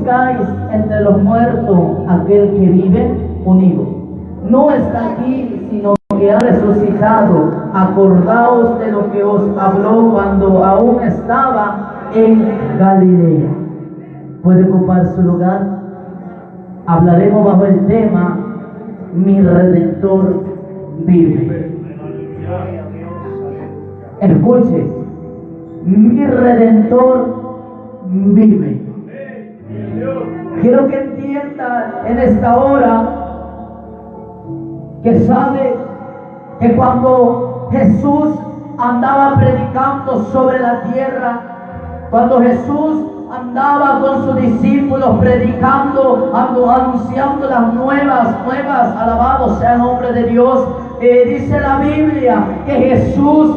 resucitáis entre los muertos aquel que vive unido. No está aquí, sino que ha resucitado. Acordaos de lo que os habló cuando aún estaba en Galilea. ¿Puede ocupar su lugar? Hablaremos bajo el tema: mi Redentor vive. Escuche, mi Redentor vive. Quiero que entienda en esta hora que sabe que cuando Jesús andaba predicando sobre la tierra, cuando Jesús andaba con sus discípulos predicando, anunciando las nuevas, alabado sea el nombre de Dios. Dice la Biblia que Jesús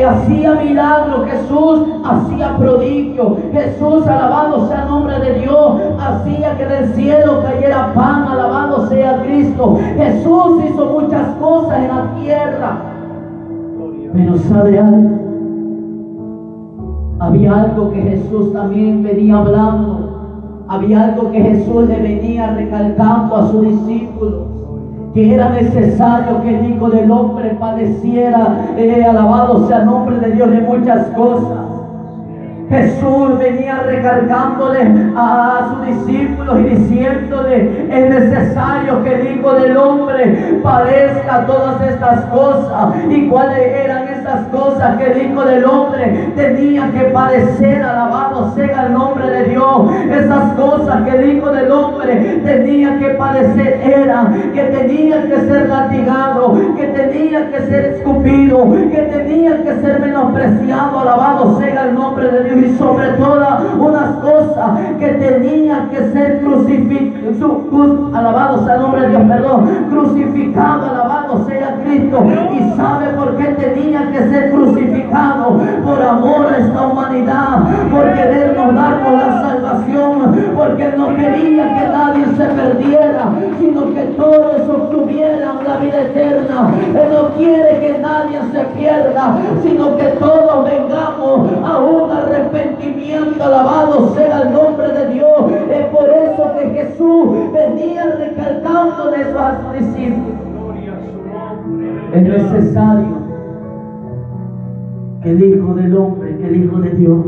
hacía milagros, Jesús hacía prodigios, Jesús, alabado sea el nombre de Dios, hacía que del cielo cayera pan, alabado sea Cristo. Jesús hizo muchas cosas en la tierra, pero ¿sabe algo? Había algo que Jesús también venía hablando, había algo que Jesús le venía recalcando a sus discípulos, que era necesario que el Hijo del Hombre padeciera, alabado sea el nombre de Dios, de muchas cosas. Jesús venía recalcándole a sus discípulos y diciéndole: es necesario que el Hijo del Hombre padezca todas estas cosas. ¿Y cuáles eran estas cosas que el Hijo del Hombre tenía que padecer? Alabado sea el nombre de Dios. Esas cosas que el Hijo del Hombre tenía que padecer eran que tenía que ser latigado, que tenía que ser escupido, que tenía que ser menospreciado, alabado sea el nombre de Dios. Y sobre todas unas cosas que tenía que ser crucificado, alabado sea el nombre de Dios, crucificado, alabado sea Cristo. ¿Y sabe por qué tenía que ser crucificado? Por amor a esta humanidad, por querernos darnos la salvación, porque Él no quería que nadie se perdiera, sino que todos obtuvieran la vida eterna. Él no quiere que nadie se pierda, sino que todos vengamos a un arrepentimiento, alabado sea el nombre de Dios. Es por eso que Jesús venía recalcando de eso a sus discípulos. Es necesario que el Hijo del Hombre, que el Hijo de Dios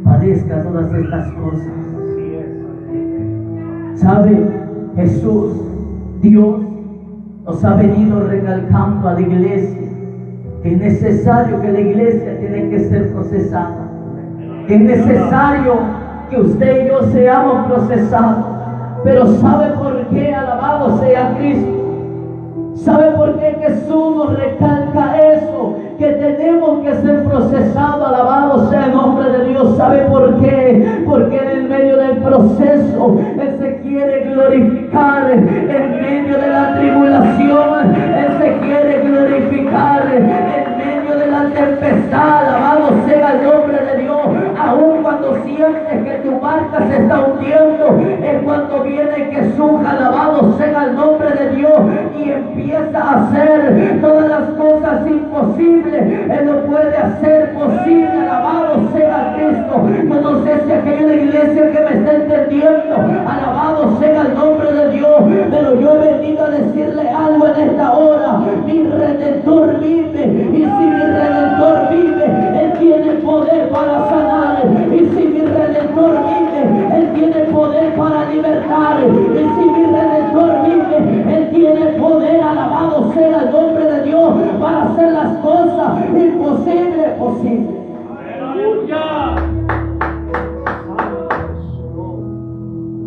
padezca todas estas cosas. ¿Sabe? Jesús, Dios, nos ha venido recalcando a la iglesia que es necesario que la iglesia tiene que ser procesada, que es necesario que usted y yo seamos procesados. Pero ¿sabe por qué? Alabado sea Cristo. ¿Sabe por qué Jesús nos recalca eso? Que tenemos que ser procesados, alabado sea el nombre de Dios. ¿Sabe por qué? Porque en el medio del proceso Él se quiere glorificar. En medio de la tribulación Él se quiere glorificar. En medio de la tempestad, alabado sea el nombre de Dios. Aún cuando sientes que tu barca se está hundiendo, es cuando viene Jesús, alabado sea el nombre de Dios, y empieza a hacer todas las cosas imposibles. Él lo puede hacer posible, alabado sea Cristo. Yo no sé si aquí hay una iglesia que me está entendiendo, alabado sea el nombre de Dios, pero yo he venido a decirle algo en esta hora: mi Redentor vive, y si mi Redentor vive, Él tiene poder para sanar. Y si mi Redentor vive, Él tiene poder para libertar. Y si mi Redentor vive, Él tiene poder, alabado sea el nombre de Dios, para hacer las cosas imposibles posibles. ¡Aleluya!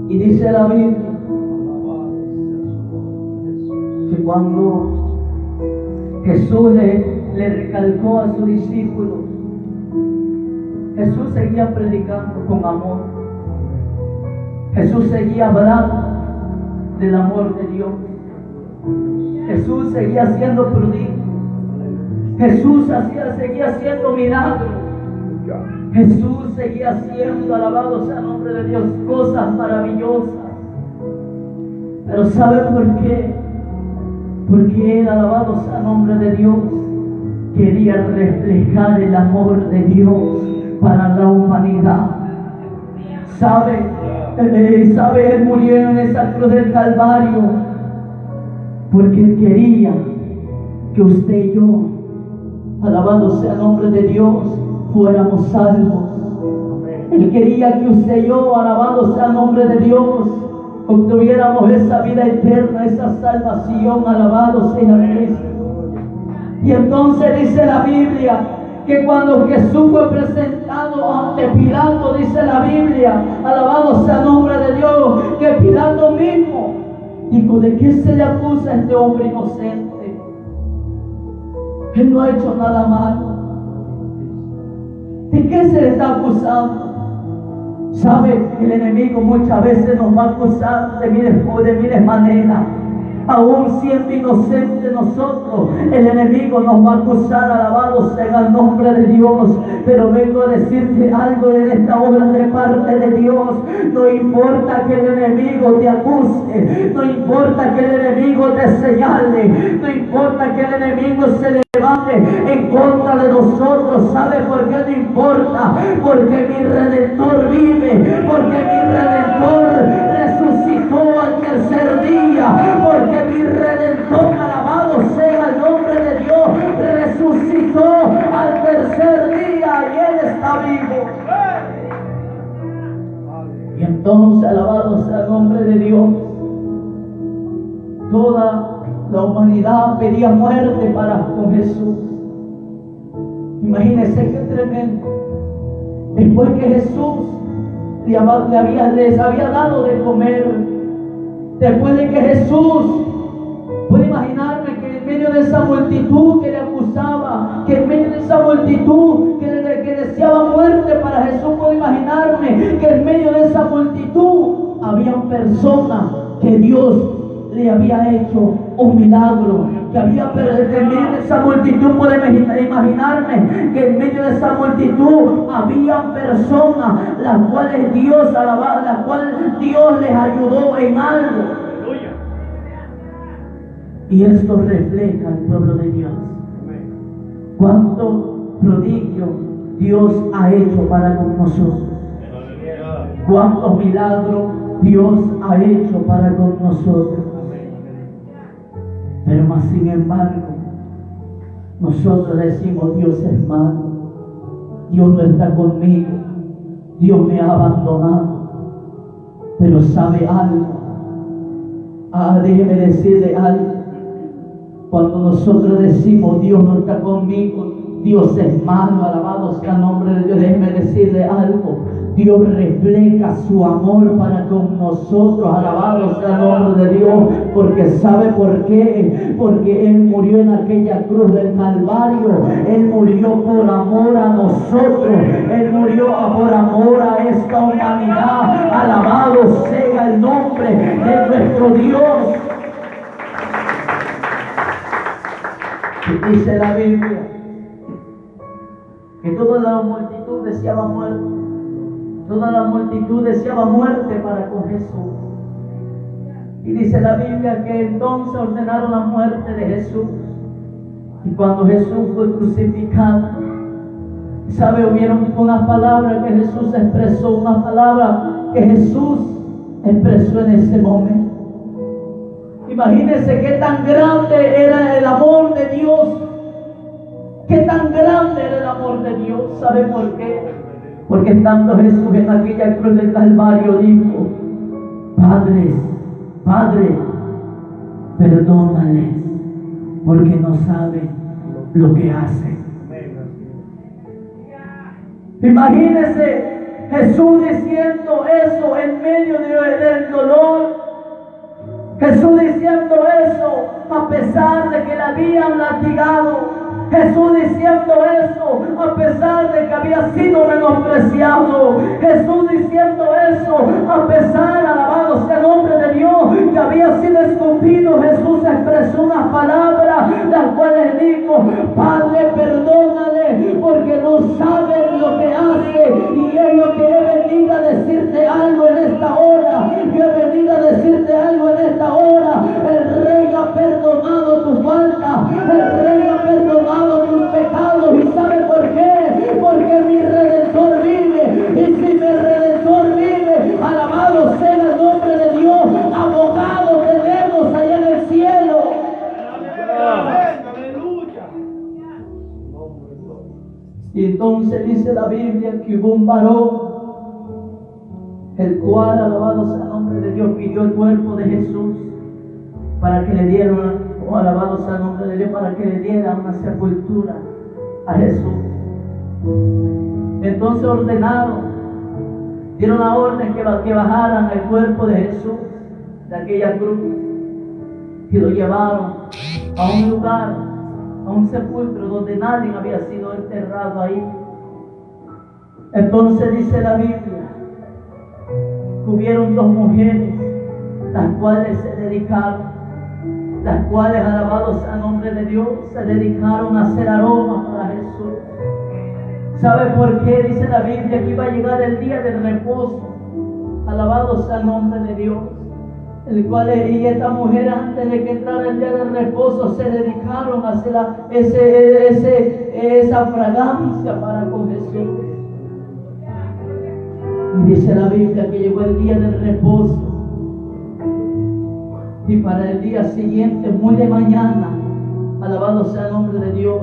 Y dice la Biblia que cuando Jesús le recalcó a sus discípulos, Jesús seguía predicando con amor. Jesús seguía hablando del amor de Dios. Jesús seguía haciendo prodigios. Jesús seguía haciendo milagros. Jesús seguía haciendo, alabado sea el nombre de Dios, cosas maravillosas. Pero ¿sabe por qué? Porque Él, alabado sea el nombre de Dios, quería reflejar el amor de Dios para la humanidad. ¿Sabe? Sabe, Él murió en esa cruz del Calvario porque Él quería que usted y yo, alabado sea el nombre de Dios, fuéramos salvos. Él quería que usted y yo, alabado sea el nombre de Dios, obtuviéramos esa vida eterna, esa salvación. Alabado sea Cristo. Y entonces dice la Biblia que cuando Jesús fue presentado ante Pilato, dice la Biblia, alabado sea el nombre de Dios, que Pilato mismo dijo: ¿de qué se le acusa a este hombre inocente? Él no ha hecho nada malo. ¿De qué se le está acusando? ¿Sabe? El enemigo muchas veces nos va a acusar de miles maneras. Aún siendo inocentes nosotros, el enemigo nos va a acusar. Alabado sea el nombre de Dios. Pero vengo a decirte algo en esta hora de parte de Dios. No importa que el enemigo te acuse, no importa que el enemigo te señale, no importa que el enemigo se levante en contra de nosotros. ¿Sabe por qué no importa? Porque mi Redentor vive, porque mi Redentor resucitó al tercer día, porque mi Redentor, alabado sea el nombre de Dios, resucitó al tercer día y Él está vivo. Y entonces, alabado sea el nombre de Dios, toda la humanidad pedía muerte con Jesús. Imagínense qué tremendo. Después que Jesús les había dado de comer, después de que Jesús, puedo imaginarme que en medio de esa multitud que le acusaba, que en medio de esa multitud que deseaba muerte para Jesús, puedo imaginarme que en medio de esa multitud había personas que Dios le había hecho un milagro, que había, pero en medio de esa multitud, puedo imaginarme que en medio de esa multitud había personas las cuales Dios alababa, las cuales Dios les ayudó en algo. Y esto refleja al pueblo de Dios. Cuánto prodigio Dios ha hecho para con nosotros. Cuántos milagros Dios ha hecho para con nosotros. Pero más sin embargo, nosotros decimos: Dios es malo, Dios no está conmigo, Dios me ha abandonado. Pero ¿sabe algo? Déjeme decirle algo. Cuando nosotros decimos: Dios no está conmigo, Dios es malo, alabado sea el nombre de Dios, déjeme decirle algo. Dios refleja su amor para con nosotros, alabado sea el nombre de Dios, porque ¿sabe por qué? Porque Él murió en aquella cruz del Calvario. Él murió por amor a nosotros, Él murió por amor a esta humanidad. Alabado sea el nombre de nuestro Dios. Y dice la Biblia que toda la multitud deseaba muerte. Toda la multitud deseaba muerte para con Jesús. Y dice la Biblia que entonces ordenaron la muerte de Jesús. Y cuando Jesús fue crucificado, ¿sabe? Hubieron unas palabras que Jesús expresó, unas palabras que Jesús expresó en ese momento. Imagínense qué tan grande era el amor de Dios. Qué tan grande era el amor de Dios. ¿Sabe por qué? Porque estando Jesús en aquella cruz del Calvario dijo: Padre, perdónales, porque no saben lo que hacen. Imagínense Jesús diciendo eso en medio del dolor. Jesús diciendo eso a pesar de que le habían latigado. Jesús diciendo eso a pesar de que había sido menospreciado. Jesús diciendo eso a pesar, alabado sea el nombre de Dios, que había sido escupido. Jesús expresó unas palabras, las cuales dijo: Padre, perdónale, porque no saben lo que hace. Y es lo que he venido a decirte algo en esta hora. Yo he venido a decirte algo en esta hora. El Rey ha perdonado tu falta. El Rey ha perdonado tus pecados. ¿Y sabe por qué? Porque mi Redentor vive. Y si mi Redentor vive, alabado entonces dice la Biblia que hubo un varón, el cual, alabado sea el nombre de Dios, pidió el cuerpo de Jesús para que le dieran, alabado sea el nombre de Dios, para que le dieran una sepultura a Jesús. Entonces dieron la orden que bajaran el cuerpo de Jesús de aquella cruz y lo llevaron a un lugar, a un sepulcro donde nadie había sido enterrado ahí. Entonces dice la Biblia que hubieron dos mujeres, las cuales se dedicaron, las cuales, alabados al nombre de Dios, se dedicaron a hacer aroma para Jesús. ¿Sabe por qué? Dice la Biblia que iba a llegar el día del reposo, alabados al nombre de Dios, el cual y esta mujer, antes de que entrara el día del reposo, se dedicaron a hacer esa fragancia para con Jesús. Y dice la Biblia que llegó el día del reposo, y para el día siguiente, muy de mañana, alabado sea el nombre de Dios,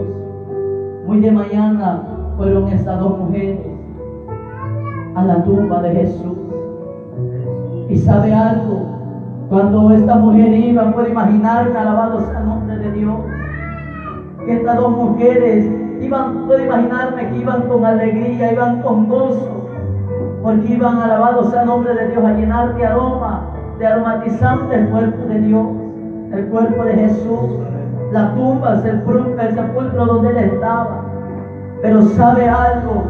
muy de mañana fueron estas dos mujeres a la tumba de Jesús. Y sabe algo, cuando esta mujer iba, puede imaginarme, alabado sea el nombre de Dios, que estas dos mujeres iban, puede imaginarme que iban con alegría, iban con gozo, porque iban, alabado sea el nombre de Dios, a llenar de aroma, de aromatizante el cuerpo de Dios, el cuerpo de Jesús, la tumba, el sepulcro donde Él estaba. Pero sabe algo,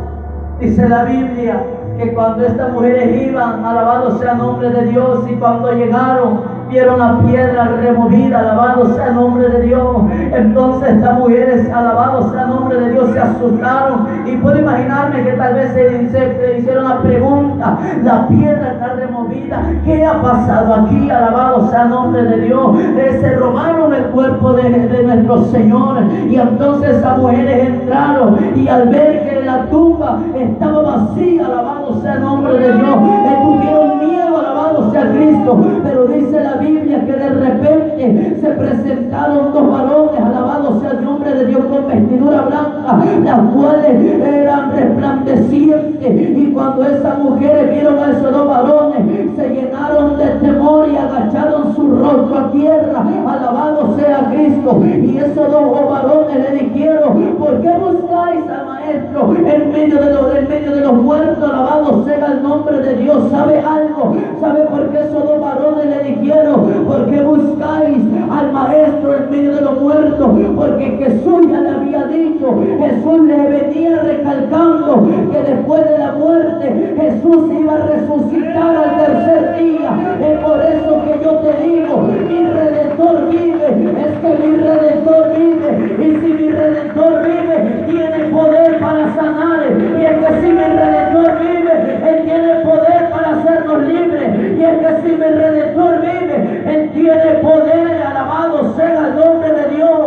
dice la Biblia, que cuando estas mujeres iban, alabado sea el nombre de Dios, y cuando llegaron, vieron la piedra removida, alabado sea el nombre de Dios. Entonces estas mujeres, alabado sea el nombre de Dios, se asustaron, y puedo imaginarme que tal vez se hicieron la pregunta: la piedra está removida, ¿qué ha pasado aquí? Alabado sea el nombre de Dios. Se robaron el cuerpo de nuestro Señor. Y entonces esas mujeres entraron, y al ver que la tumba estaba vacía, alabado sea el nombre de Dios, tuvieron miedo, alabado sea Cristo. Pero dice la Biblia que de repente se presentaron dos varones, alabado sea el nombre de Dios, con vestidura blanca, las cuales eran resplandecientes. Y cuando esas mujeres vieron a esos dos varones, se llenaron de temor y agacharon su rostro a tierra, alabado sea Cristo. Y esos dos varones le dijeron: ¿por qué buscáis al Maestro en medio de los muertos? Alabado sea el nombre de Dios. ¿Sabe algo? ¿Sabe por qué esos dos varones le dijeron: ¿por qué buscáis al Maestro en medio de los muertos? Porque Jesús ya le había dicho, Jesús le venía recalcando que después de la muerte Jesús iba a resucitar al tercer día. Es por eso que yo te digo: mi Redentor vive. Es que mi Redentor vive, y si mi Redentor vive, tiene poder para sanar. Y es que si mi Redentor vive, Él tiene poder para hacernos libres. Y es que si mi Redentor vive, Él tiene poder. Alabado sea el nombre de Dios.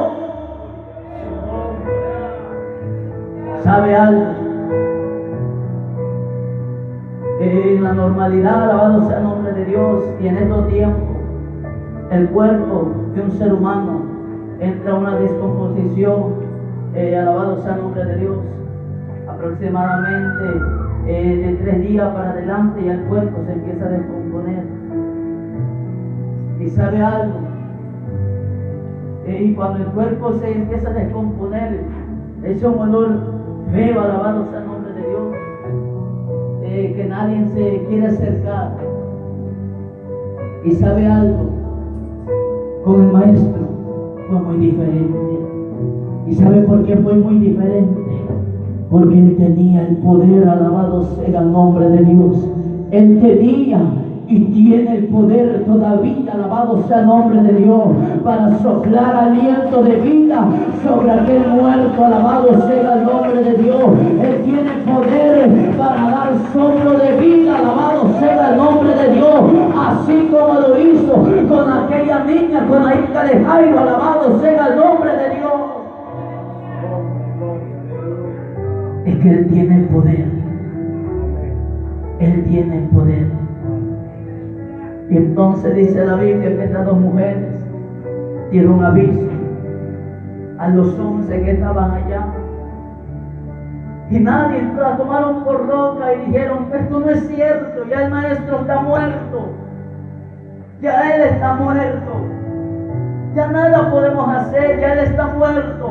¿Sabe algo? En la normalidad, alabado sea el nombre de Dios, y en estos tiempos, el cuerpo de un ser humano entra a una descomposición, alabado sea el nombre de Dios, aproximadamente de 3 días para adelante, y el cuerpo se empieza a descomponer. ¿Y sabe algo? Y cuando el cuerpo se empieza a descomponer, es un olor feo, alabado sea el nombre de Dios, que nadie se quiere acercar. ¿Y sabe algo? Con el Maestro fue muy diferente. ¿Y sabe por qué fue muy diferente? Porque Él tenía el poder, alabado sea el nombre de Dios. Él tenía y tiene el poder todavía, alabado sea el nombre de Dios, para soplar aliento de vida sobre aquel muerto, alabado sea el nombre de Dios. Él tiene poder para dar soplo de vida, alabado sea el nombre de Dios, así como lo hizo con aquella niña, con la hija de Jairo, alabado sea el nombre de Dios. Es que Él tiene el poder. Él tiene el poder. Y entonces dice la Biblia que estas dos mujeres dieron aviso a los 11 que estaban allá. Y nadie la tomaron por loca y dijeron: esto no es cierto, ya el maestro está muerto, ya él está muerto, ya nada podemos hacer, ya él está muerto.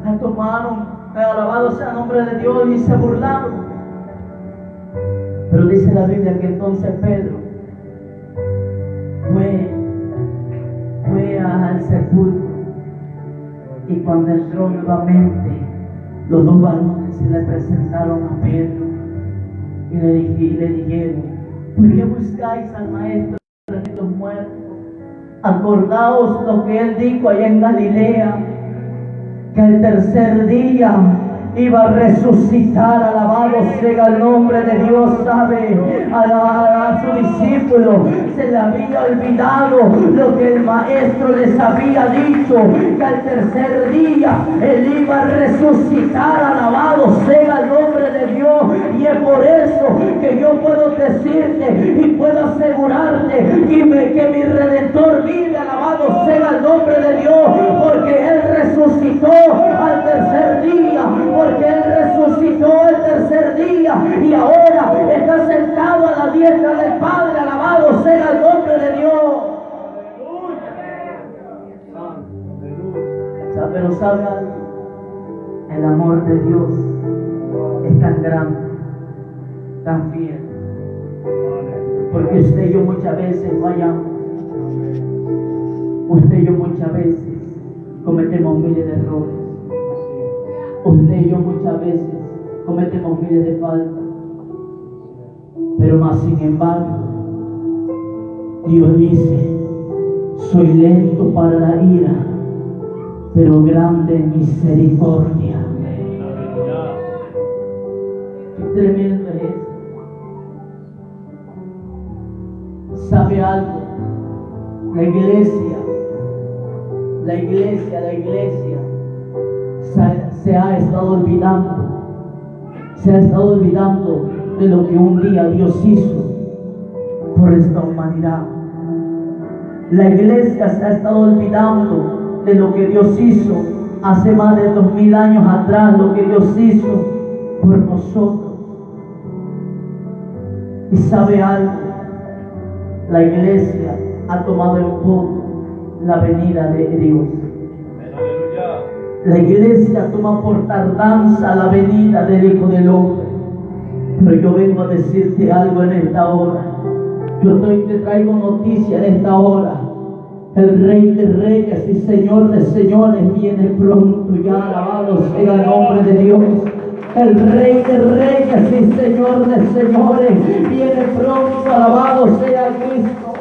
La tomaron, alabado sea el nombre de Dios, y se burlaron. Pero dice la Biblia que entonces Pedro fue al sepulcro, y cuando entró nuevamente, los dos varones se le presentaron a Pedro y le dijeron: ¿por qué buscáis al maestro entre los muertos? Acordaos lo que él dijo allá en Galilea, que el tercer día iba a resucitar. Alabado sea el nombre de Dios. Sabe, a su discípulo se le había olvidado lo que el maestro les había dicho, que al tercer día él iba a resucitar. Alabado sea el nombre de Dios. Y es por eso que yo puedo decirte y puedo asegurarte que mi Redentor vive. Alabado sea el nombre de Dios, porque él resucitó al tercer día, porque él resucitó el tercer día y ahora está sentado a la diestra del Padre. Alabado sea el nombre de Dios. Pero sabe algo, el amor de Dios es tan grande, tan fiel, porque usted y yo muchas veces fallamos, usted y yo muchas veces cometemos miles de errores, usted y yo muchas veces cometemos miles de faltas, pero más sin embargo Dios dice: soy lento para la ira, pero grande en misericordia. Qué tremendo es eso. ¿Sabe algo? La iglesia se ha estado olvidando de lo que un día Dios hizo por esta humanidad. La iglesia se ha estado olvidando de lo que Dios hizo hace más de 2000 años atrás, lo que Dios hizo por nosotros. Y sabe algo, la iglesia ha tomado en poco la venida de Dios. La iglesia toma por tardanza la venida del Hijo del Hombre. Pero yo vengo a decirte algo en esta hora. Yo te traigo noticia en esta hora. El Rey de Reyes y Señor de Señores viene pronto ya. Alabado sea el nombre de Dios. El Rey de Reyes y Señor de Señores viene pronto. Alabado sea Cristo.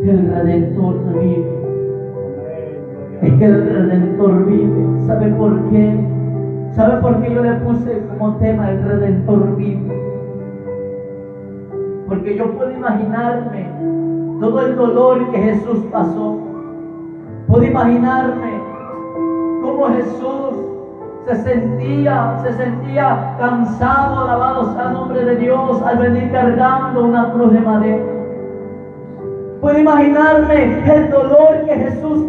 El Redentor vive. Es que el Redentor vive. ¿Sabe por qué? ¿Sabe por qué yo le puse como tema el Redentor vive? Porque yo puedo imaginarme todo el dolor que Jesús pasó. Puedo imaginarme cómo Jesús se sentía cansado, alabado sea el nombre de Dios, al venir cargando una cruz de madera. Puedo imaginarme el dolor que Jesús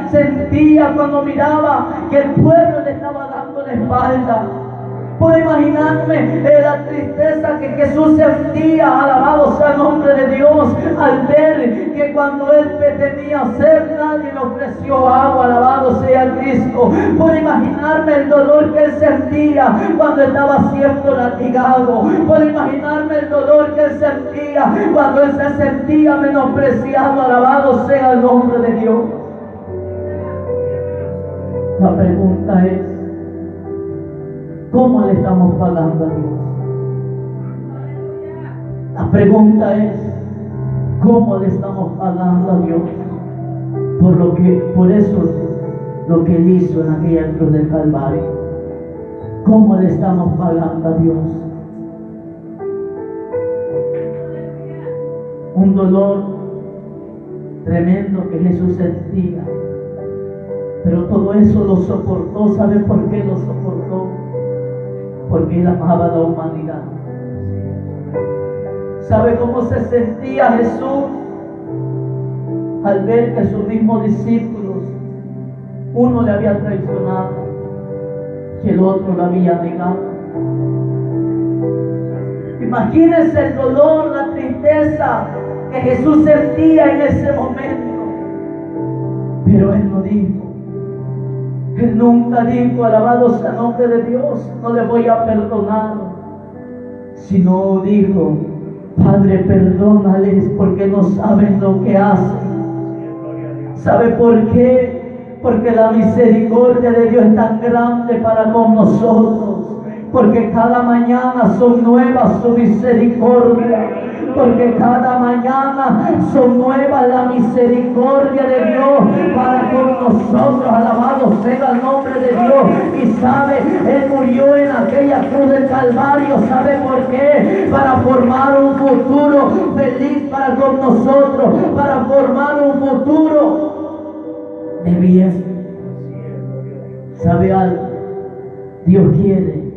sentía cuando miraba que el pueblo le estaba dando la espalda. Puedo imaginarme la tristeza que Jesús sentía, alabado sea el nombre de Dios, al ver que cuando él tenía sed nadie le ofreció agua. Alabado sea Cristo. Puedo imaginarme el dolor que él sentía cuando estaba siendo latigado. Puedo imaginarme el dolor que él sentía cuando él se sentía menospreciado. Alabado sea el nombre de Dios. La pregunta es: ¿cómo le estamos pagando a Dios? La pregunta es: ¿cómo le estamos pagando a Dios por eso lo que él hizo en aquella cruz del Calvario? ¿Cómo le estamos pagando a Dios? Un dolor tremendo que Jesús sentía, pero todo eso lo soportó. ¿Sabe por qué lo soportó? Porque él amaba a la humanidad. ¿Sabe cómo se sentía Jesús al ver que sus mismos discípulos Uno le había traicionado y el otro lo había negado. Imagínense el dolor, la tristeza que Jesús sentía en ese momento. Pero Él no dijo, Él nunca dijo, alabado sea el nombre de Dios, no le voy a perdonar. Sino dijo, Padre, perdónales porque no saben lo que hacen. ¿Sabe por qué? Porque la misericordia de Dios es tan grande para con nosotros. Porque cada mañana son nuevas su misericordia. Porque cada mañana son nuevas la misericordia de Dios para con nosotros. Alabado sea el nombre de Dios. Y sabe, Él murió en aquella cruz del Calvario. ¿Sabe por qué? Para formar un futuro feliz para con nosotros. Para formar un futuro de bien. ¿Sabe algo? Dios quiere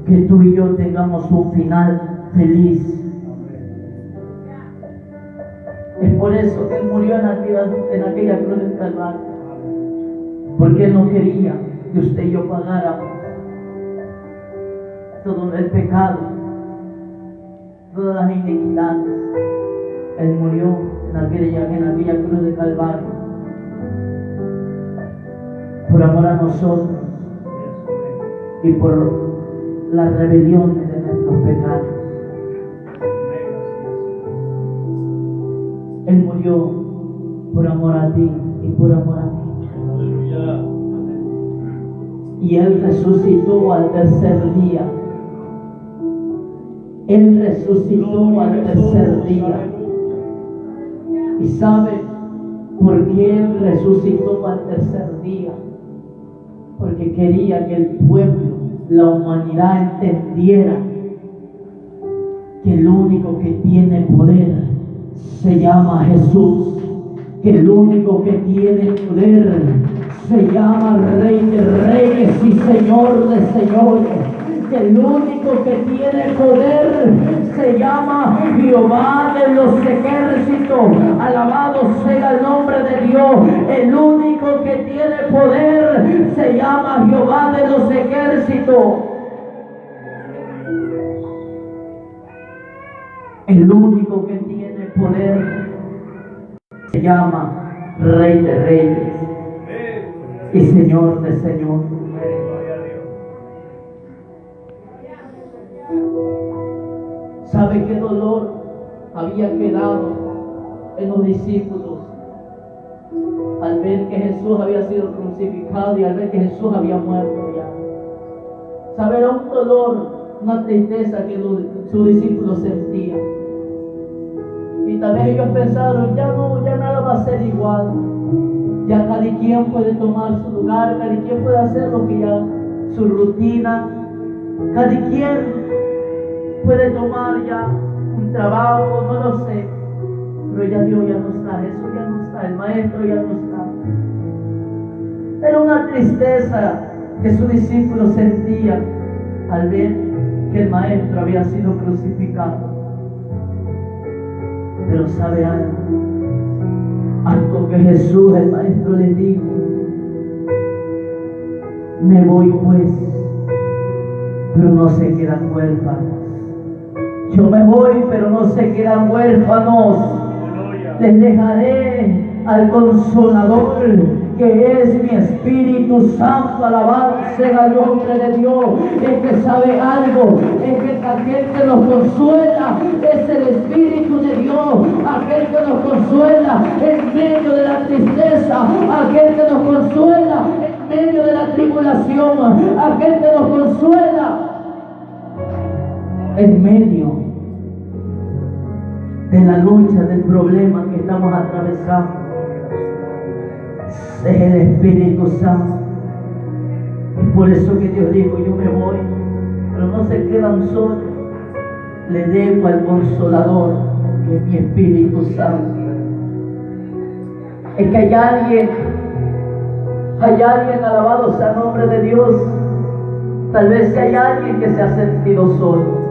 que tú y yo tengamos un final feliz. Es por eso que Él murió en aquella cruz del Calvario. Porque Él no quería que usted y yo pagáramos todo el pecado, todas las iniquidades. Él murió en aquella cruz del Calvario por amor a nosotros y por las rebeliones de nuestros pecados. Él murió por amor a ti y por amor a mí. Y Él resucitó al tercer día. Él resucitó al tercer día. ¿Y sabe por qué Él resucitó al tercer día? Porque quería que el pueblo, la humanidad, entendiera que el único que tiene poder se llama Jesús, que el único que tiene poder se llama Rey de Reyes y Señor de Señores, que el único que tiene poder se llama Jehová de los ejércitos. Alabado sea el nombre de Dios. El único que tiene poder se llama Jehová de los ejércitos. El único que tiene poder se llama Rey de Reyes y Señor de Señores. ¿Sabe qué dolor había quedado en los discípulos al ver que Jesús había sido crucificado y al ver que Jesús había muerto ya? ¿Sabe? Era un dolor, una tristeza que sus discípulos sentían. Y tal vez ellos pensaron, ya nada va a ser igual. Ya cada quien puede tomar su lugar, cada quien puede hacer lo que ya, su rutina. Cada quien puede tomar ya un trabajo, no lo sé. Pero ya Dios ya no está, Jesús ya no está, el Maestro ya no está. Era una tristeza que sus discípulos sentían al ver que el Maestro había sido crucificado. Pero ¿sabe algo que Jesús, el Maestro, les dijo? Me voy pues, pero no se quedan huérfanos. Yo me voy, pero no se quedan huérfanos. Les dejaré al Consolador, que es mi Espíritu Santo. Alabado sea el nombre de Dios. Es que sabe algo, es que aquel que nos consuela es el Espíritu de Dios. Aquel que nos consuela en medio de la tristeza, aquel que nos consuela en medio de la tribulación, aquel que nos consuela en medio de la lucha, del problema que estamos atravesando. Es el Espíritu Santo. Es por eso que Dios dijo, yo me voy, pero no se quedan solos. Le dejo al Consolador, que es mi Espíritu Santo. Es que hay alguien, alabado sea el nombre de Dios. Tal vez hay alguien que se ha sentido solo.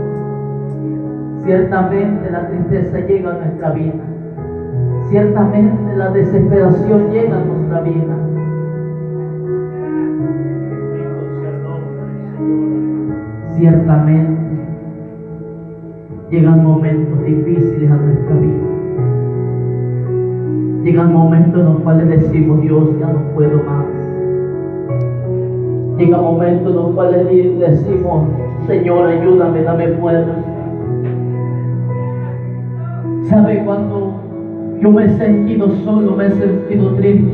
Ciertamente la tristeza llega a nuestra vida. Ciertamente la desesperación llega a nuestra vida. Ciertamente llegan momentos difíciles a nuestra vida. Llegan momentos en los cuales decimos: Dios, ya no puedo más. Llegan momentos en los cuales decimos: Señor, ayúdame, dame fuerza. ¿Sabe cuando yo me he sentido solo, me he sentido triste?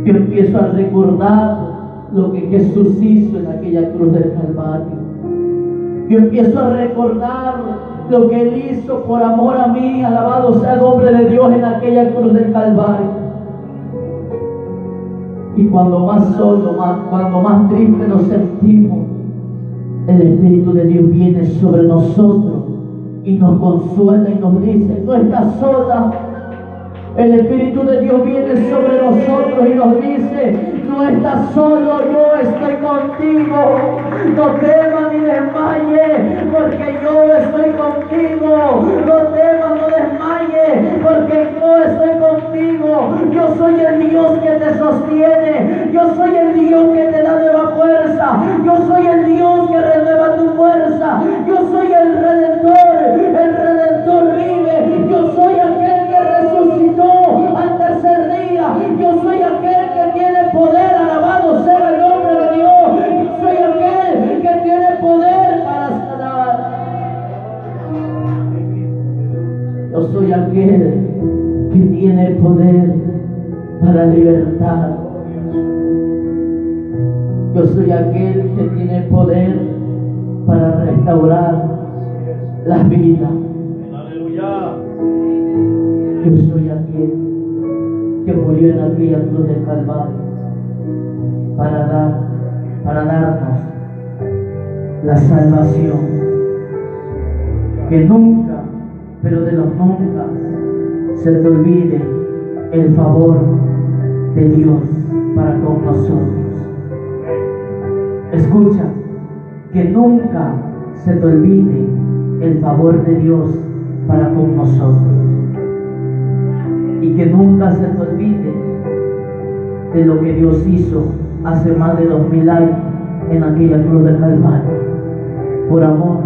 Yo empiezo a recordar lo que Jesús hizo en aquella cruz del Calvario. Yo empiezo a recordar lo que Él hizo por amor a mí. Alabado sea el nombre de Dios en aquella cruz del Calvario. Y cuando más solo, cuando más triste nos sentimos, el Espíritu de Dios viene sobre nosotros y nos consuela y nos dice: no estás sola. El Espíritu de Dios viene sobre nosotros y nos dice: no estás solo, yo estoy contigo. No temas ni desmayes, porque yo estoy contigo. No temas, no desmayes, porque yo estoy contigo. Yo soy el Dios que te sostiene. Yo soy el Dios que te da nueva fuerza. Yo soy el Dios que renueva tu fuerza. Yo soy el Redentor. El Redentor vive. Yo soy aquel que resucitó al tercer día. Yo soy aquel que tiene poder. Alabado sea el nombre de Dios. Yo soy aquel que tiene poder para sanar. Yo soy aquel que tiene poder para libertar. Yo soy aquel que tiene poder para restaurar las vidas. Yo soy aquel que murió en aquella cruz del Calvario para darnos la salvación. Que nunca, pero de los nunca, se te olvide el favor de Dios para con nosotros. Escucha, que nunca se te olvide el favor de Dios para con nosotros. Y que nunca se te olvide de lo que Dios hizo hace más de 2000 años en aquella cruz del Calvario, por amor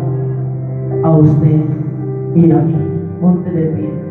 a usted y a mí. Ponte de pie.